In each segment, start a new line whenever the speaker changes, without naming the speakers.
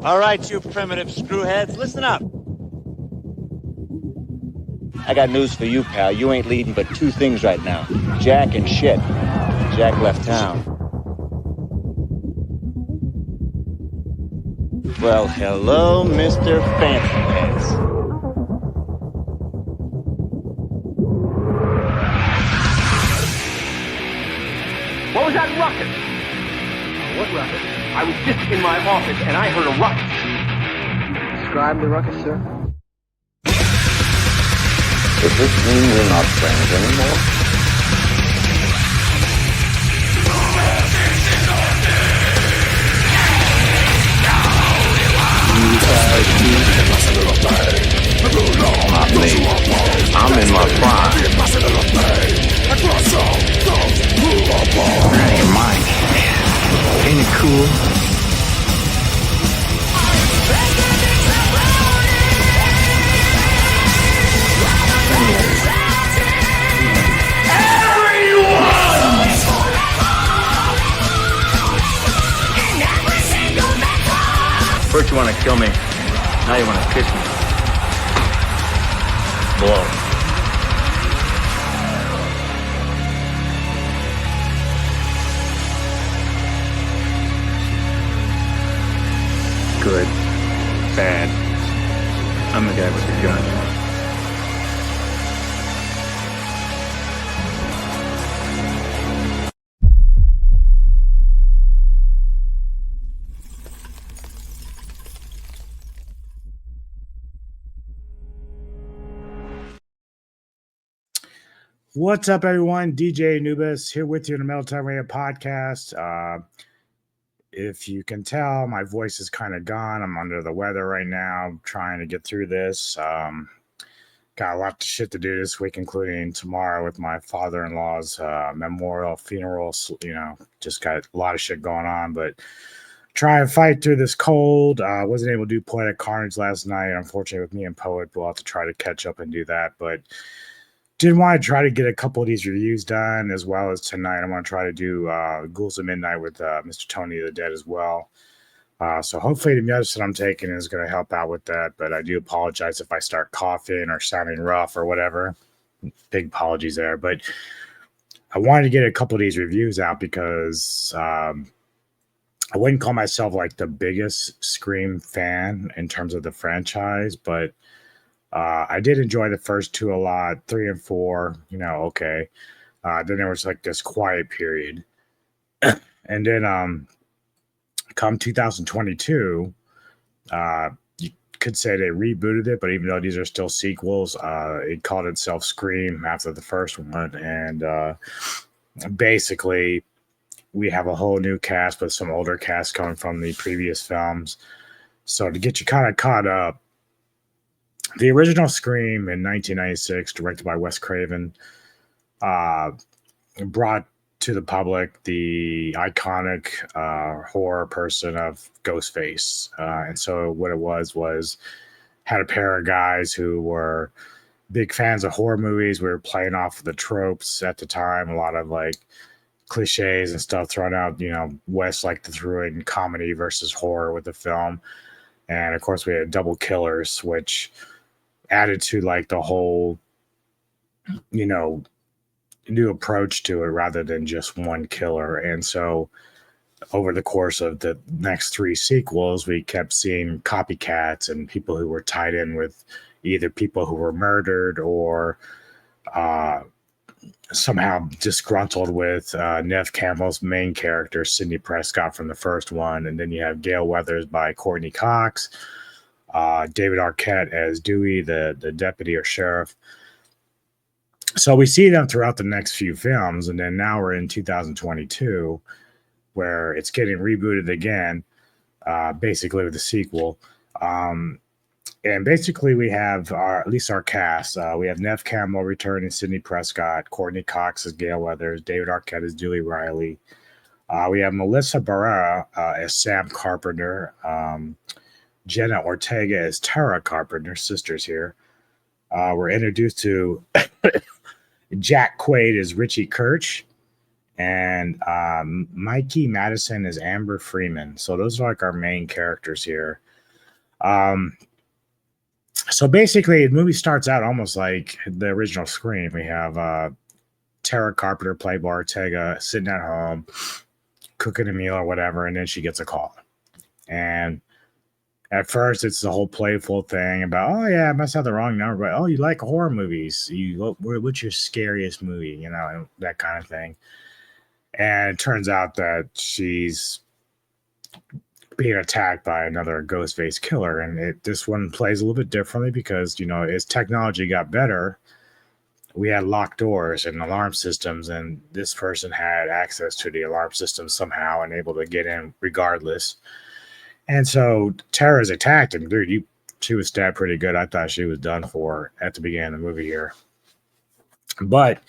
All right, you primitive screwheads, listen up. I got news for you, pal. You ain't leading but two things right now. Jack and shit. Jack left town. Well, hello, Mr. Fancy Pants.
What was that ruckus? What ruckus? I was just in my office and I heard a ruckus.
Describe the ruckus, sir.
Does this mean we're not friends anymore? Not me. I'm in my prime. Hey, Mike. Ain't it cool?
First you want to kill me, now you want to kiss me. Blow. Good. Bad. I'm the guy with the gun.
What's up, everyone? DJ Anubis here with you in the Metal Time Radio podcast. If you can tell, my voice is kind of gone. I'm under the weather right now. I'm trying to get through this. Got a lot of shit to do this week, including tomorrow with my father-in-law's memorial funeral. You know, just got a lot of shit going on, but try and fight through this cold. Wasn't able to do Poetic Carnage last night. Unfortunately, with me and Poet, we'll have to try to catch up and do that, but did want to try to get a couple of these reviews done, as well as tonight. I want to try to do Ghouls of Midnight with Mr. Tony the Dead as well. So hopefully the medicine I'm taking is going to help out with that. But I do apologize if I start coughing or sounding rough or whatever. Big apologies there. But I wanted to get a couple of these reviews out because I wouldn't call myself like the biggest Scream fan in terms of the franchise, but I did enjoy the first two a lot, 3 and 4, you know, okay. Then there was like this quiet period. And then come 2022, you could say they rebooted it, but even though these are still sequels, it called itself Scream after the first one. And basically, we have a whole new cast with some older cast coming from the previous films. So to get you kind of caught up, the original Scream in 1996, directed by Wes Craven, brought to the public the iconic horror person of Ghostface. And so what it was had a pair of guys who were big fans of horror movies. We were playing off of the tropes at the time, a lot of like cliches and stuff thrown out. You know, Wes liked to throw in comedy versus horror with the film. And of course, we had double killers, which added to like the whole, you know, new approach to it rather than just one killer. And so over the course of the next 3 sequels, we kept seeing copycats and people who were tied in with either people who were murdered or somehow disgruntled with Neve Campbell's main character, Sidney Prescott, from the first one. And then you have Gale Weathers by Courtney Cox, David Arquette as Dewey, the deputy or sheriff. So we see them throughout the next few films, and then now we're in 2022, where it's getting rebooted again, basically with the sequel. And basically we have at least our cast. We have Neve Campbell returning, Sidney Prescott, Courtney Cox as Gale Weathers, David Arquette as Dewey Riley. We have Melissa Barrera as Sam Carpenter, Jenna Ortega as Tara Carpenter, sisters here. We're introduced to Jack Quaid as Richie Kirch, and Mikey Madison as Amber Freeman. So those are like our main characters here. Um, so basically, the movie starts out almost like the original Scream. We have Tara Carpenter, played by Ortega, sitting at home, cooking a meal or whatever, and then she gets a call. And at first, it's the whole playful thing about, oh yeah, I must have the wrong number, but oh, you like horror movies? What's your scariest movie? You know, that kind of thing. And it turns out that she's being attacked by another Ghostface killer, and this one plays a little bit differently because, you know, as technology got better, we had locked doors and alarm systems, and this person had access to the alarm system somehow and able to get in regardless. And so Tara's attacked him. Dude, she was stabbed pretty good. I thought she was done for at the beginning of the movie here. But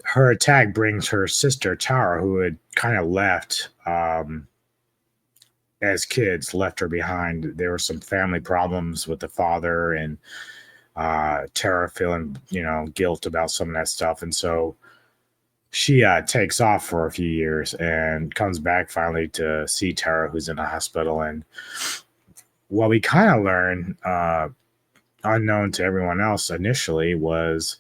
her attack brings her sister, Tara, who had kind of left as kids, left her behind. There were some family problems with the father, and Tara feeling, you know, guilt about some of that stuff. And so she takes off for a few years and comes back finally to see Tara, who's in the hospital. And what we kind of learn, unknown to everyone else initially, was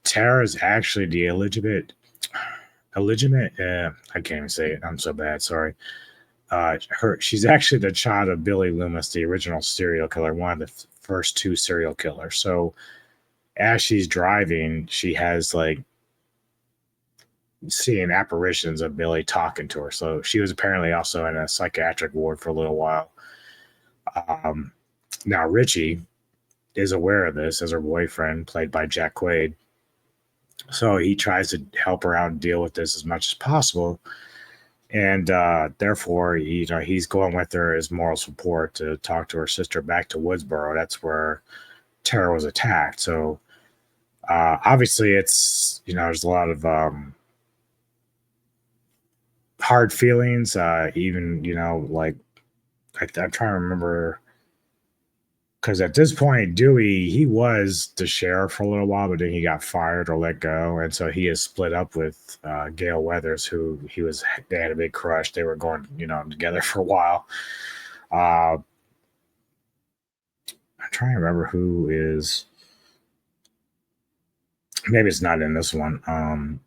Tara's actually the illegitimate. I can't even say it. I'm so bad. Sorry. She's actually the child of Billy Loomis, the original serial killer, one of the first two serial killers. So as she's driving, she has like seeing apparitions of Billy talking to her. So she was apparently also in a psychiatric ward for a little while. Now Richie is aware of this as her boyfriend, played by Jack Quaid. So he tries to help her out and deal with this as much as possible. And therefore, he's going with her as moral support to talk to her sister back to Woodsboro. That's where Tara was attacked. So obviously it's, you know, there's a lot of hard feelings, even, you know, like I'm trying to remember, because at this point Dewey, he was the sheriff for a little while, but then he got fired or let go, and so he is split up with Gale Weathers, who they had a big crush. They were going, you know, together for a while. I'm trying to remember who is, maybe it's not in this one.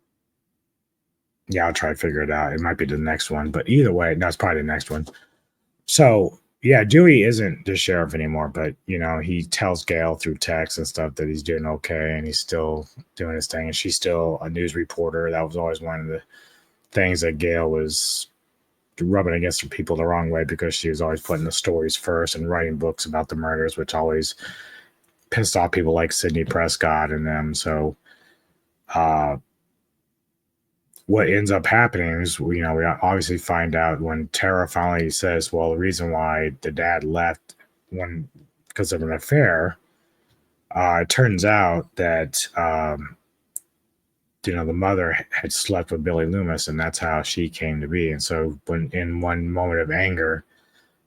Yeah, I'll try to figure it out. It might be the next one, but either way, no, it's probably the next one. So yeah, Dewey isn't the sheriff anymore, but, you know, he tells Gale through text and stuff that he's doing okay and he's still doing his thing, and she's still a news reporter. That was always one of the things that Gale was rubbing against the people the wrong way, because she was always putting the stories first and writing books about the murders, which always pissed off people like Sidney, Prescott, and them. So what ends up happening is, you know, we obviously find out when Tara finally says, well, the reason why the dad left because of an affair, it turns out that, you know, the mother had slept with Billy Loomis, and that's how she came to be. And so when in one moment of anger,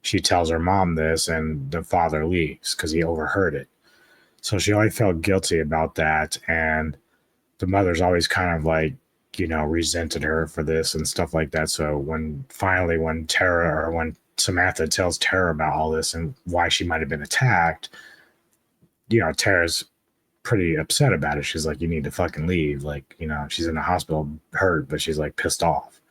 she tells her mom this, and the father leaves because he overheard it. So she always felt guilty about that. And the mother's always kind of like, you know, resented her for this and stuff like that. So when Samantha tells Tara about all this and why she might have been attacked, you know, Tara's pretty upset about it. She's like, you need to fucking leave. Like, you know, she's in the hospital hurt, but she's like pissed off,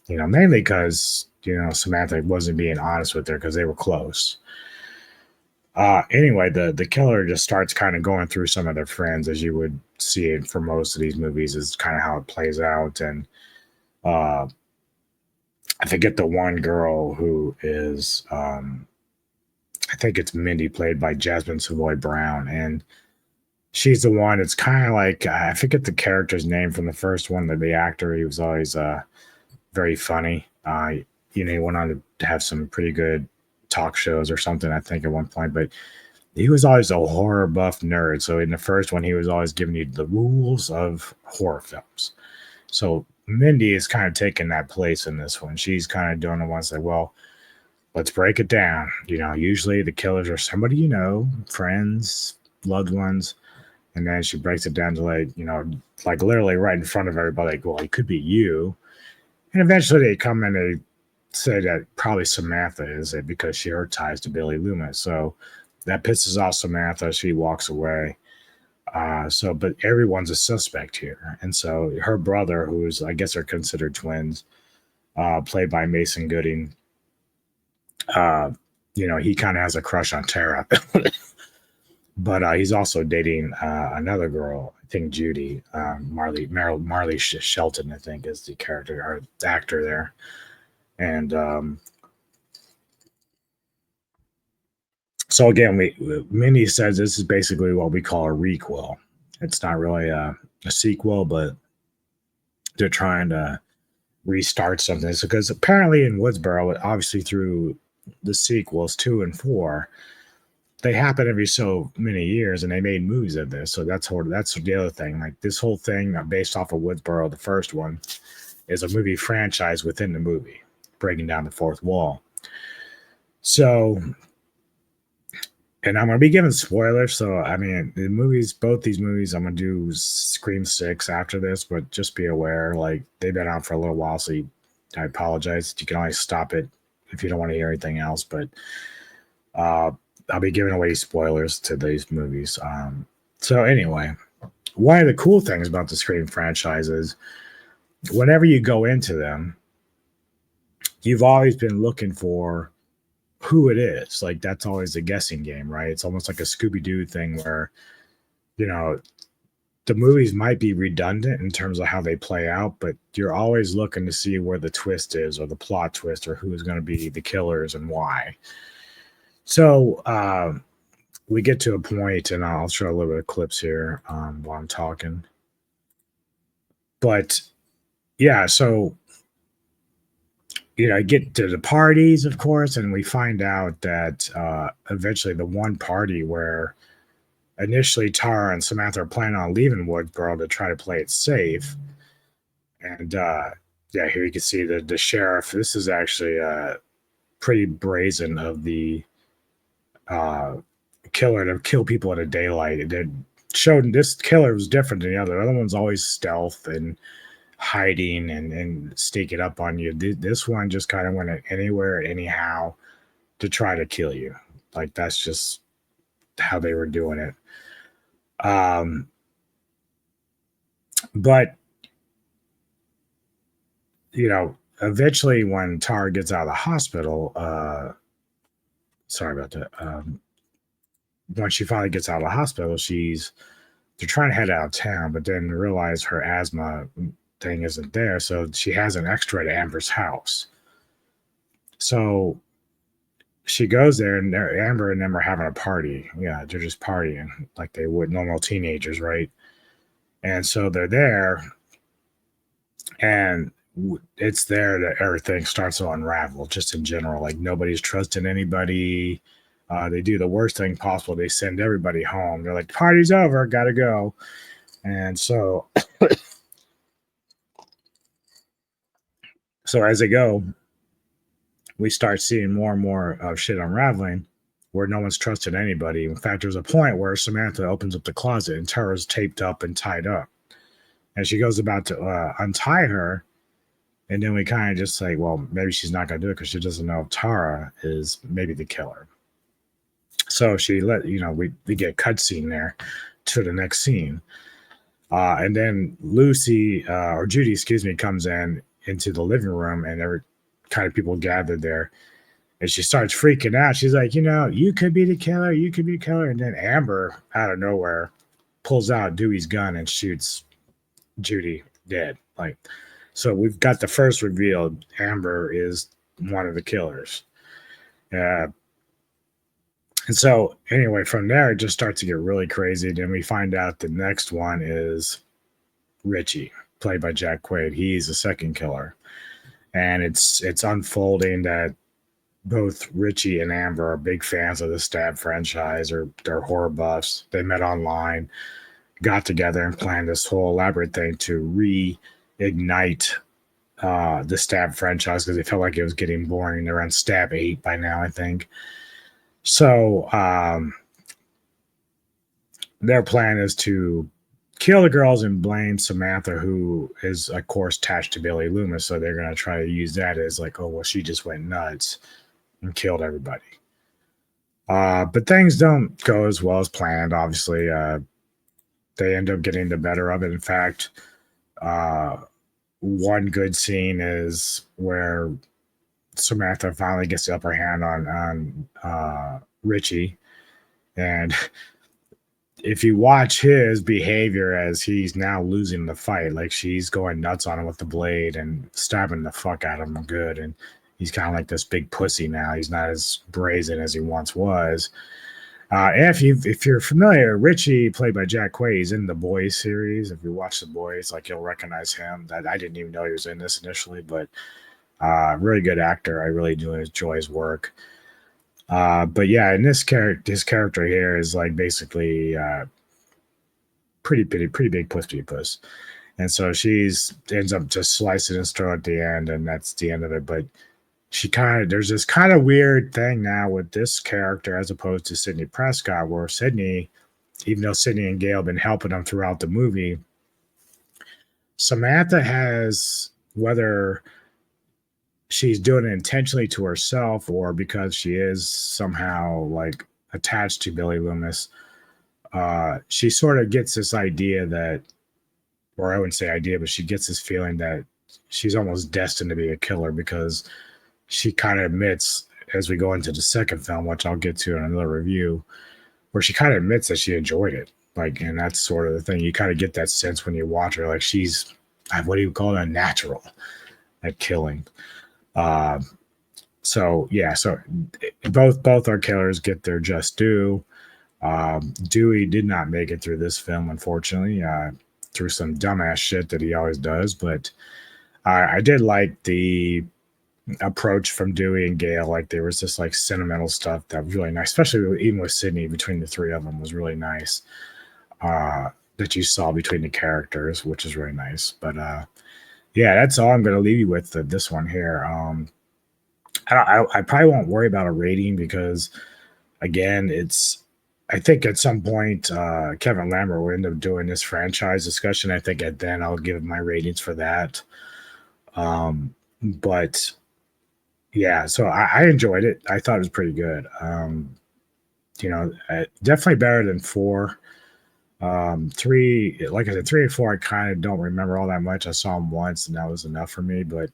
you know, mainly because, you know, Samantha wasn't being honest with her because they were close. Anyway, the killer just starts kind of going through some of their friends, as you would see it for most of these movies, is kind of how it plays out. And I forget the one girl who is, I think it's Mindy, played by Jasmine Savoy Brown. And she's the one, it's kind of like, I forget the character's name from the first one, the actor. He was always very funny. You know, he went on to have some pretty good talk shows or something, I think, at one point, but he was always a horror buff nerd. So in the first one, he was always giving you the rules of horror films. So Mindy is kind of taking that place in this one. She's kind of doing the ones that, well, let's break it down. You know, usually the killers are somebody, you know, friends, loved ones. And then she breaks it down to, like, you know, like literally right in front of everybody, like, well, it could be you. And eventually they come and they say that probably Samantha is it because she her ties to Billy Loomis. So that pisses off Samantha. She walks away. But everyone's a suspect here. And so her brother, who's, I guess, are considered twins, played by Mason Gooding, he kind of has a crush on Tara. But he's also dating another girl, I think Judy, Marley Shelton, I think, is the character or actor there. And so again, Minnie says this is basically what we call a requel. It's not really a sequel, but they're trying to restart something. So, because apparently in Woodsboro, obviously through the sequels 2 and 4, they happen every so many years, and they made movies of this. So that's the other thing. Like this whole thing based off of Woodsboro, the first one, is a movie franchise within the movie, breaking down the fourth wall. So, and I'm going to be giving spoilers. So, I mean, both these movies, I'm going to do Scream 6 after this, but just be aware, like, they've been out for a little while, so I apologize. You can always stop it if you don't want to hear anything else, but I'll be giving away spoilers to these movies. So anyway, one of the cool things about the Scream franchise is whenever you go into them, you've always been looking for who it is. Like that's always a guessing game, right? It's almost like a Scooby-Doo thing where, the movies might be redundant in terms of how they play out, but you're always looking to see where the twist is or the plot twist or who is going to be the killers and why. So we get to a point, and I'll show a little bit of clips here while I'm talking. But yeah, so I get to the parties, of course, and we find out that eventually the one party where initially Tara and Samantha are planning on leaving Woodsboro to try to play it safe. And here you can see the sheriff. This is actually pretty brazen of the killer to kill people in the daylight. It showed this killer was different than the other. The other one's always stealth and hiding and sneaking up on you. This one just kind of went anywhere, anyhow, to try to kill you. Like that's just how they were doing it. But eventually when Tara gets out of the hospital, sorry about that. When she finally gets out of the hospital, they're trying to head out of town, but then realize her asthma thing isn't there. So she has an extra at Amber's house. So she goes there, and Amber and them are having a party. Yeah, they're just partying like they would normal teenagers, right? And so they're there, and it's there that everything starts to unravel just in general. Like nobody's trusting anybody. They do the worst thing possible. They send everybody home. They're like, party's over, gotta go. And so as they go, we start seeing more and more of shit unraveling where no one's trusted anybody. In fact, there's a point where Samantha opens up the closet and Tara's taped up and tied up. And she goes about to untie her. And then we kind of just say, well, maybe she's not going to do it because she doesn't know if Tara is maybe the killer. So she we get a cutscene there to the next scene. And then Judy, comes into the living room, and every kind of people gathered there. And she starts freaking out. She's like, you could be the killer. You could be the killer. And then Amber, out of nowhere, pulls out Dewey's gun and shoots Judy dead. So we've got the first reveal. Amber is one of the killers. And so anyway, from there, it just starts to get really crazy. Then we find out the next one is Richie, played by Jack Quaid. He's the second killer. And it's unfolding that both Richie and Amber are big fans of the Stab franchise, or they're horror buffs. They met online, got together, and planned this whole elaborate thing to reignite the Stab franchise because they felt like it was getting boring. They're on Stab 8 by now, I think. So their plan is to kill the girls and blame Samantha, who is, of course, attached to Billy Loomis. So they're going to try to use that as like, oh, well, she just went nuts and killed everybody. But things don't go as well as planned, obviously. They end up getting the better of it. In fact, one good scene is where Samantha finally gets the upper hand on Richie. And if you watch his behavior as he's now losing the fight, like she's going nuts on him with the blade and stabbing the fuck out of him good. And he's kind of like this big pussy now. He's not as brazen as he once was. And if you're familiar, Richie, played by Jack Quaid, is in the Boys series. If you watch the Boys, like you'll recognize him. That I didn't even know he was in this initially, but really good actor. I really do enjoy his work. But yeah, in his character here is like basically pretty big puss. And so ends up just slicing his throat at the end, and that's the end of it. But there's this kind of weird thing now with this character as opposed to Sidney Prescott, where Sidney, even though Sidney and Gale have been helping him throughout the movie, Samantha has, whether she's doing it intentionally to herself or because she is somehow like attached to Billy Loomis, she sort of gets this idea that, or I wouldn't say idea, but she gets this feeling that she's almost destined to be a killer, because she kind of admits, as we go into the second film, which I'll get to in another review, where she kind of admits that she enjoyed it. Like, and that's sort of the thing. You kind of get that sense when you watch her, like she's, what do you call it, a natural at killing. So both our killers get their just due. Dewey did not make it through this film, unfortunately, through some dumbass shit that he always does. But I did like the approach from Dewey and Gale. Like there was this like sentimental stuff that was really nice, especially even with Sidney. Between the three of them was really nice. That you saw between the characters, which is really nice. But yeah, that's all I'm going to leave you with this one here. I probably won't worry about a rating because, again, I think at some point Kevin Lambert will end up doing this franchise discussion. I think then I'll give my ratings for that. But yeah, so I enjoyed it. I thought it was pretty good. Definitely better than 4. 3, like I said, 3 and 4, I kind of don't remember all that much. I saw them once, and that was enough for me. But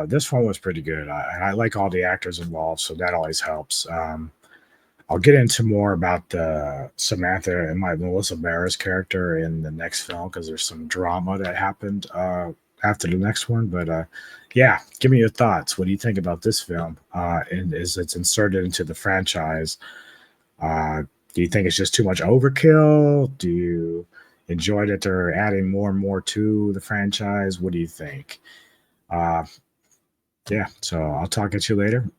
this one was pretty good. I like all the actors involved, so that always helps. I'll get into more about Samantha and Melissa Barrera's character in the next film, because there's some drama that happened after the next one. But yeah, give me your thoughts. What do you think about this film? And as it's inserted into the franchise, do you think it's just too much overkill? Do you enjoy that they're adding more and more to the franchise? What do you think? Yeah, so I'll talk at you later.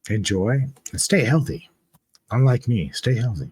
Enjoy and stay healthy. Unlike me, stay healthy.